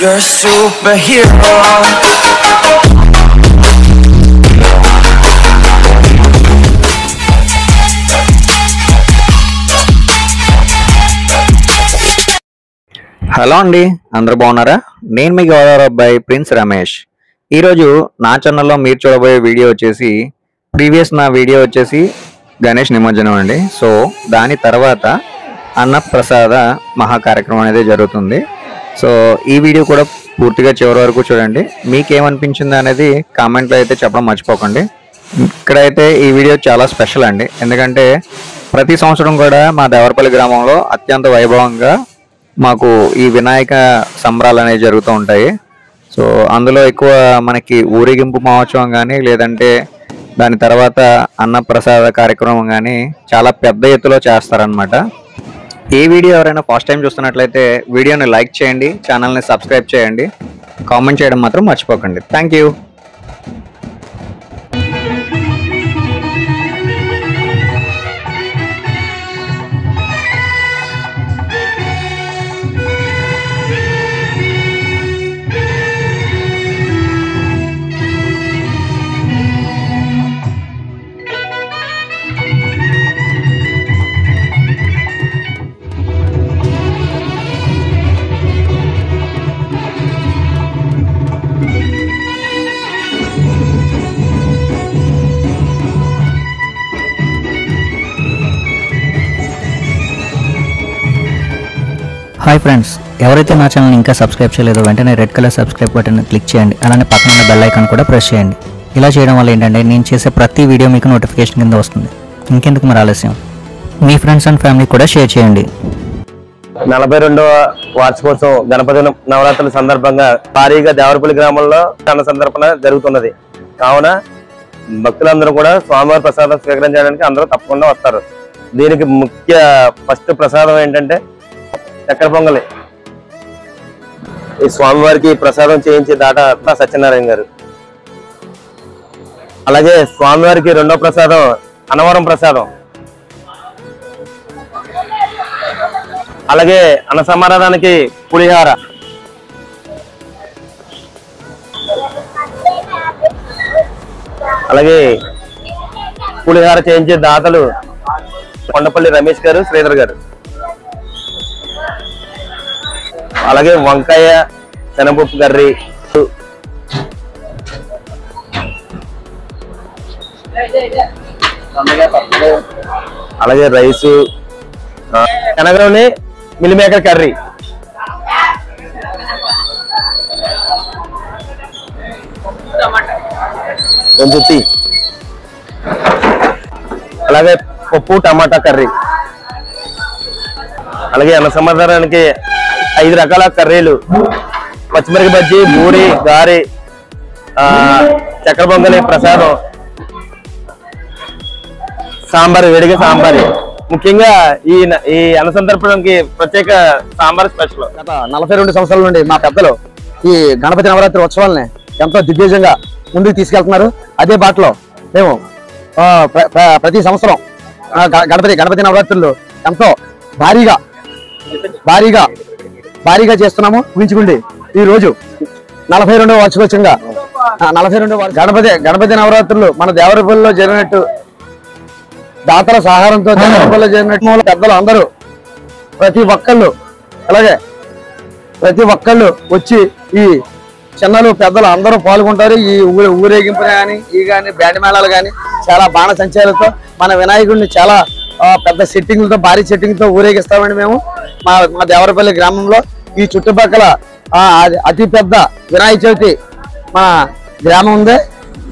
You're a superhero. Hello అండి, అందరూ బాగున్నారా? నేను మీ గోదావరి అబ్బాయి ప్రిన్స్ రమేష్. ఈరోజు నా ఛానల్లో మీరు చూడబోయే వీడియో వచ్చేసి నా వీడియో వచ్చేసి గణేష్ నిమజ్జనం అండి. సో దాని తర్వాత అన్నప్రసాద మహాకార్యక్రమం అనేది జరుగుతుంది. సో ఈ వీడియో కూడా పూర్తిగా చివరి వరకు చూడండి. మీకేమనిపించింది అనేది కామెంట్లో అయితే చెప్పడం మర్చిపోకండి. ఇక్కడైతే ఈ వీడియో చాలా స్పెషల్ అండి, ఎందుకంటే ప్రతి సంవత్సరం కూడా మా దేవరపల్లి గ్రామంలో అత్యంత వైభవంగా మాకు ఈ వినాయక సంబరాలు అనేవి జరుగుతూ ఉంటాయి. సో అందులో ఎక్కువ మనకి ఊరేగింపు మహోత్సవం కానీ లేదంటే దాని తర్వాత అన్నప్రసాద కార్యక్రమం కానీ చాలా పెద్ద ఎత్తులో చేస్తారనమాట. ఈ వీడియో ఎవరైనా ఫస్ట్ టైం చూస్తున్నట్లయితే వీడియోని లైక్ చేయండి, ఛానల్ని సబ్స్క్రైబ్ చేయండి, కామెంట్ చేయడం మాత్రం మర్చిపోకండి. Thank you. హాయ్ ఫ్రెండ్స్, ఎవరైతే నా ఛానల్ని ఇంకా సబ్స్క్రైబ్ చేయలేదో వెంటనే red colour subscribe button click చేయండి. అలానే పక్కన ఉన్న బెల్ ఐకాన్ కూడా ప్రెస్ చేయండి. ఇలా చేయడం వల్ల ఏంటంటే నేను చేసే ప్రతి వీడియో మీకు నోటిఫికేషన్ కింద వస్తుంది. ఇంకెందుకు మరి ఆలస్యం, మీ ఫ్రెండ్స్ అండ్ ఫ్యామిలీ కూడా షేర్ చేయండి. 42వ వార్షికోత్సవం గణపతి నవరాత్రుల సందర్భంగా భారీగా దేవరపల్లి గ్రామంలో అన్న సందర్భన జరుగుతున్నది. కావున భక్తులందరూ కూడా స్వామివారి ప్రసాదం స్వీకరించడానికి అందరూ తప్పకుండా వస్తారు. దీనికి ముఖ్య ఫస్ట్ ప్రసాదం ఏంటంటే చక్కెర పొంగలి. ఈ స్వామివారికి ప్రసాదం చేయించే దాట సత్యనారాయణ గారు. అలాగే స్వామివారికి రెండో ప్రసాదం అన్నవరం ప్రసాదం. అలాగే అన్న సమారాధానికి పులిహార. అలాగే పులిహార చేయించే దాతలు కొండపల్లి రమేష్ గారు, శ్రీధర్ గారు. అలాగే వంకాయ, శనగపప్పు కర్రీ, అలాగే రైసు, శనగలోని మిల్లిమేకర్ కర్రీ, కొంచెం టీ, అలాగే పప్పు టమాటా కర్రీ. అలాగే అన్న సమాధానానికి 5 రకాల కర్రీలు, పచ్చిమిరపకాయ బజ్జీ, బూరి, గారి, చక్కెర పొంగలి, ప్రసాదం, సాంబార్, వేడిగా సాంబార్. ముఖ్యంగా ఈ అన్న సందర్భానికి ప్రత్యేక సాంబార్ స్పెషల్. గత 42 సంవత్సరాల నుండి మా పెద్దలు ఈ గణపతి నవరాత్రి ఉత్సవాలని ఎంతో దిగ్విజయంగా ముందుకు తీసుకెళ్తున్నారు. అదే బాటలో మేము ప్రతి సంవత్సరం గణపతి నవరాత్రులు ఎంతో భారీగా చేస్తున్నాము. ఊహించుకోండి, ఈ రోజు 42వ వార్షికోత్సవంగా 42వ గణపతి నవరాత్రులు మన దేవరపల్లిలో జరిగినట్టు, దాతల సహారంతో దేవరపల్లిలో జరిగినట్టు పెద్దలు అందరూ ప్రతి ఒక్కళ్ళు వచ్చి ఈ చిన్నలు పెద్దలు అందరూ పాల్గొంటారు. ఈ ఊరేగింపు కానీ బ్యాండ్ మేళాలు కానీ చాలా బాణ సంచాలతో మన వినాయకుడిని చాలా పెద్ద సెట్టింగ్లతో, భారీ సెట్టింగ్తో ఊరేగిస్తామండి. మేము మా దేవరపల్లి గ్రామంలో ఈ చుట్టుపక్కల అతి పెద్ద వినాయక చవితి మా గ్రామం ఉంది.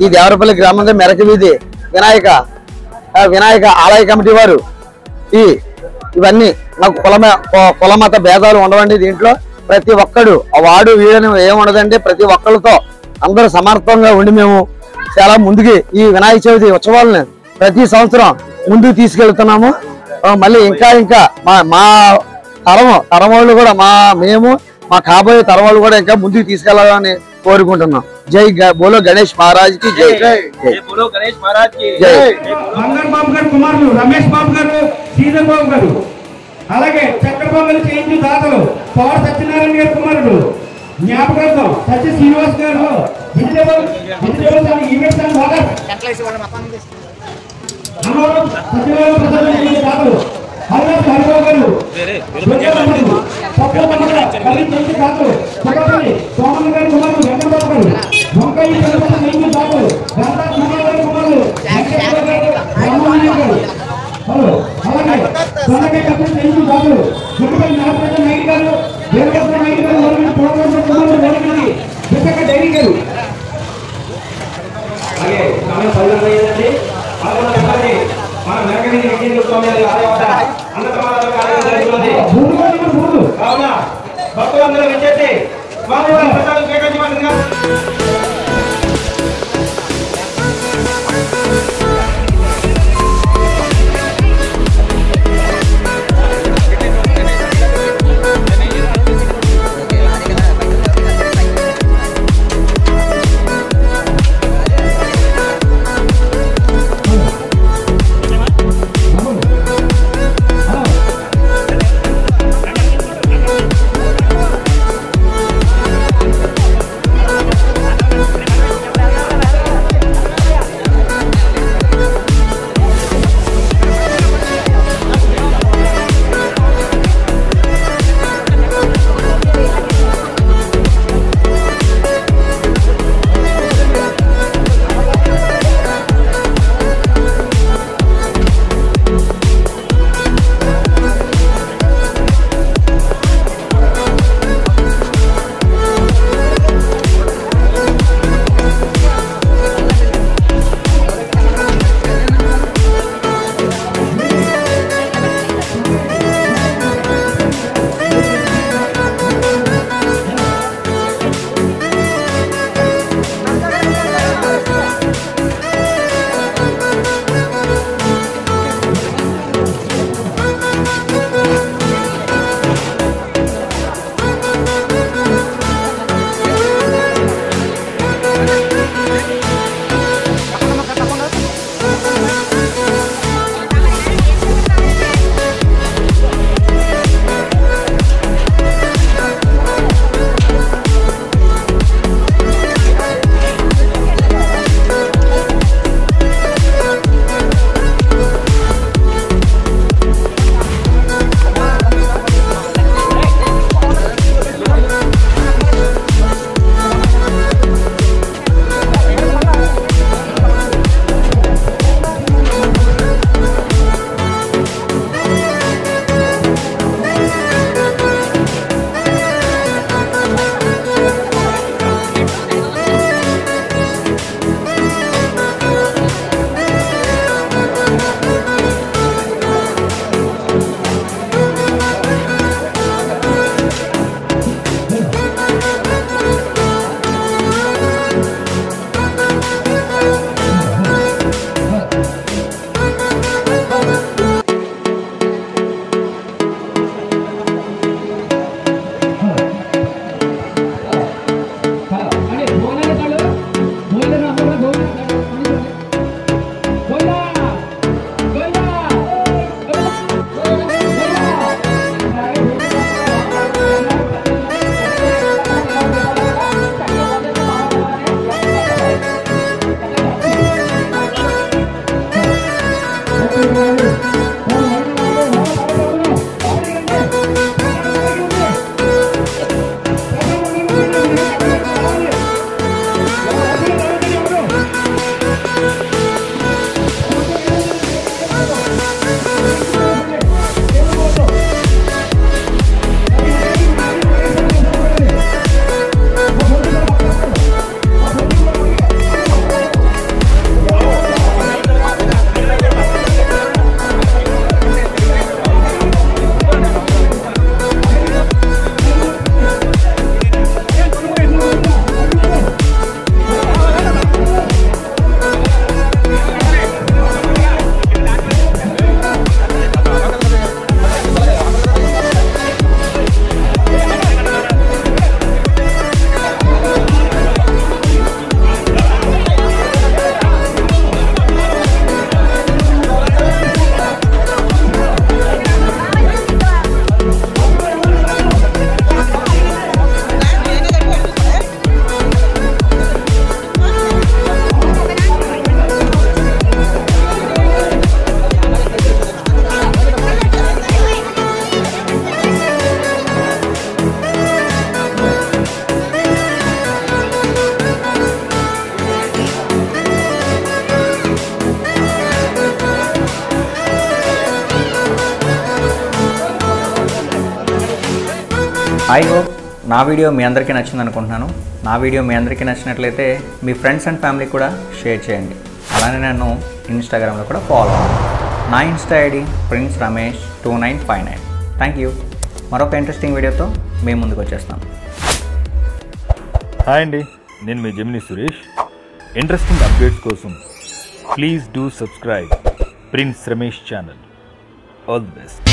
ఈ దేవరపల్లి గ్రామం మెరక వీధి వినాయక ఆలయ కమిటీ వారు ఇవన్నీ నాకు కులమత భేదాలు ఉండవండి. దీంట్లో ప్రతి ఒక్కడు వాడు వీడని ఏముండదండి. ప్రతి ఒక్కరితో అందరూ సమర్థంగా ఉండి మేము చాలా ముందుకి ఈ వినాయక చవితి ఉత్సవాలను ప్రతి సంవత్సరం ముందుకు తీసుకెళ్తున్నాము. మళ్ళీ ఇంకా మా తరవాళ్ళు కూడా మేము మా కాబోయే తరవాళ్ళు కూడా ఇంకా ముందుకు తీసుకెళ్లాలని కోరుకుంటున్నాం. జై బోలో గణేష్ మహారాజ్ కి జై. బోలో గణేష్ మహారాజ్ కి జై. మంగళ బాబు గారు కుమారులు రమేష్ బాబు గారు, శ్రీధర్ బాబు గారు, అలాగే చక్కెర పొంగలి చేయించు దాతలు పవర్ సత్యనారాయణ గారి కుమారుడు జ్ఞాపకార్థం సత్య శ్రీనివాస్ గారు vegetable events and water Annavaram Satyanarayana Prasad గారు హరిదాస్ హరిబాబు గారు సోమన్ గారి కుమారులు వెంకటబాబు గారు వంకయ్య చంద్రబాబు బాబు గంటా కుమార్ గారి కుమారులు హలో అలాగే సొన్నకాయ కపిల్ జైలు బాబు గుట్టుపల్లి నాగపేట నాయుడు గారు వీరభద్ర నాయుడు గారు విశాఖ డైరీ గారు అలాగే సమయం 10 అయ్యిందండి. మన వెంకటగిరి వెంకటేశ్వర స్వామి వారి ఆలయ అన్నదాన కార్యక్రమం కావున భక్తులందరూ వచ్చేసి స్వామివారి ప్రసాదం స్వీకరించవలసిందిగా ఐ హోప్ నా వీడియో మీ అందరికీ నచ్చింది అనుకుంటున్నాను. నా వీడియో మీ అందరికీ నచ్చినట్లయితే మీ ఫ్రెండ్స్ అండ్ ఫ్యామిలీ కూడా షేర్ చేయండి. అలానే నన్ను ఇన్స్టాగ్రామ్లో కూడా ఫాలో అవ్వండి. నా Insta ID prince Ramesh 2959. Thank you. మరొక ఇంట్రెస్టింగ్ వీడియోతో మేము ముందుకు వచ్చేస్తాను. హాయ్ అండి, నేను మీ జెమిని సురేష్. ఇంట్రెస్టింగ్ అప్డేట్స్ కోసం please do subscribe prince Ramesh channel. All the best.